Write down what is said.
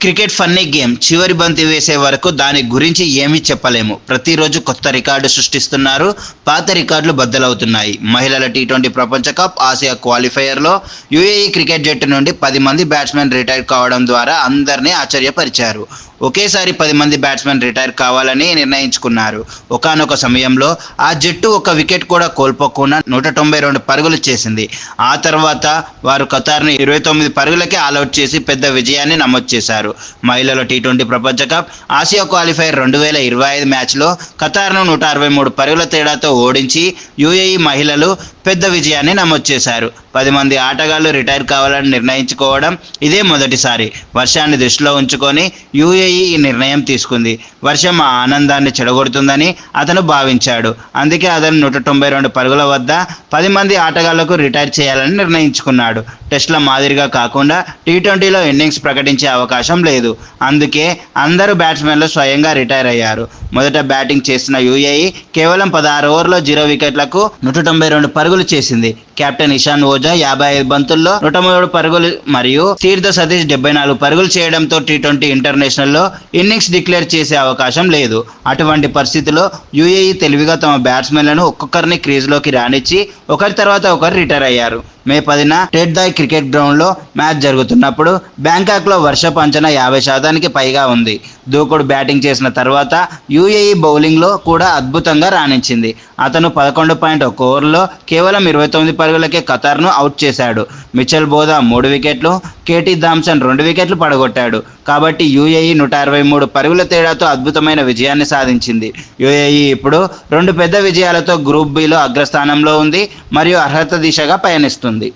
Cricket funny game. చివరి బంతి వేసే వరకు దాని గురించి ఏమీ చెప్పలేము. ప్రతిరోజు కొత్త రికార్డు సృష్టిస్తున్నారు. పాత రికార్డులు బద్దలవుతున్నాయి. మహిళల టీ20 ప్రపంచ కప్ ఆసియా క్వాలిఫైయర్లో యూఏఈ క్రికెట్ జట్టు నుండి 10 మంది బ్యాట్స్మెన్ రిటైర్ కావడం ద్వారా అందరినీ ఆశ్చర్యపరిచారు. ఒకేసారి 10 మంది బ్యాట్స్మెన్ రిటైర్ కావాలని నిర్ణయించుకున్నారు. ఒకానొక సమయంలో ఆ జట్టు ఒక వికెట్ కూడా కోల్పోకుండా 192 పరుగులు చేసింది. ఆ తర్వాత వారు ఖతార్ను 29 పరుగులకే ఆలౌట్ చేసి పెద్ద విజయాన్ని నమోదు చేశారు. మహిళల టీ20 ప్రపంచ కప్ ఆసియా క్వాలిఫైర్ 2025 మ్యాచ్లో ఖతార్ను 163 పరుగుల తేడాతో ఓడించి యూఏఈ మహిళలు పెద్ద విజయాన్ని నమోదు చేశారు. 10 మంది ఆటగాళ్లు రిటైర్ కావాలని నిర్ణయించుకోవడం ఇదే మొదటిసారి. వర్షాన్ని దృష్టిలో ఉంచుకొని యూఏఈ ఈ నిర్ణయం తీసుకుంది. వర్షం ఆ ఆనందాన్ని చెడగొడుతుందని అతను భావించాడు. అందుకే అతను 192 పరుగుల వద్ద 10 మంది ఆటగాళ్లకు రిటైర్ చేయాలని నిర్ణయించుకున్నాడు. టెస్ట్ల మాదిరిగా కాకుండా టీ20లో ఇన్నింగ్స్ ప్రకటించే అవకాశం లేదు. అందుకే అందరూ బ్యాట్స్మెన్లు స్వయంగా రిటైర్ అయ్యారు. మొదట బ్యాటింగ్ చేసిన యూఏఈ కేవలం 16 ఓవర్లో 0 వికెట్లకు 192 పరుగులు చేసింది. కెప్టెన్ ఇషాన్ ఓజా 55 బంతుల్లో 103 పరుగులు మరియు తీర్థ సతీష్ 74 పరుగులు చేయడంతో టీ20 ఇంటర్నేషనల్లో ఇన్నింగ్స్ డిక్లేర్ చేసే అవకాశం లేదు. అటువంటి పరిస్థితిలో యూఏఈ తెలివిగా తమ బ్యాట్స్మెన్లను ఒక్కొక్కరిని క్రీజ్లోకి రానిచ్చి ఒకరి తర్వాత ఒకరు రిటైర్ అయ్యారు. మే 10న టెట్దాయ్ క్రికెట్ గ్రౌండ్లో మ్యాచ్ జరుగుతున్నప్పుడు బ్యాంకాక్లో వర్షపు అంచనా 50% పైగా ఉంది. దూకుడు బ్యాటింగ్ చేసిన తర్వాత యూఏఈ బౌలింగ్లో కూడా అద్భుతంగా రాణించింది. అతను 11.1 ఓవర్లో కేవలం 29 పరుగులకే ఖతార్ను అవుట్ చేశాడు. మిచెల్ బోదా 3 వికెట్లు, కేటీ థామ్సన్ 2 వికెట్లు పడగొట్టాడు. కాబట్టి యూఏఈ 163 పరుగుల తేడాతో అద్భుతమైన విజయాన్ని సాధించింది. యూఏఈ ఇప్పుడు 2 పెద్ద విజయాలతో గ్రూప్ బిలో అగ్రస్థానంలో ఉంది మరియు అర్హత దిశగా పయనిస్తుంది.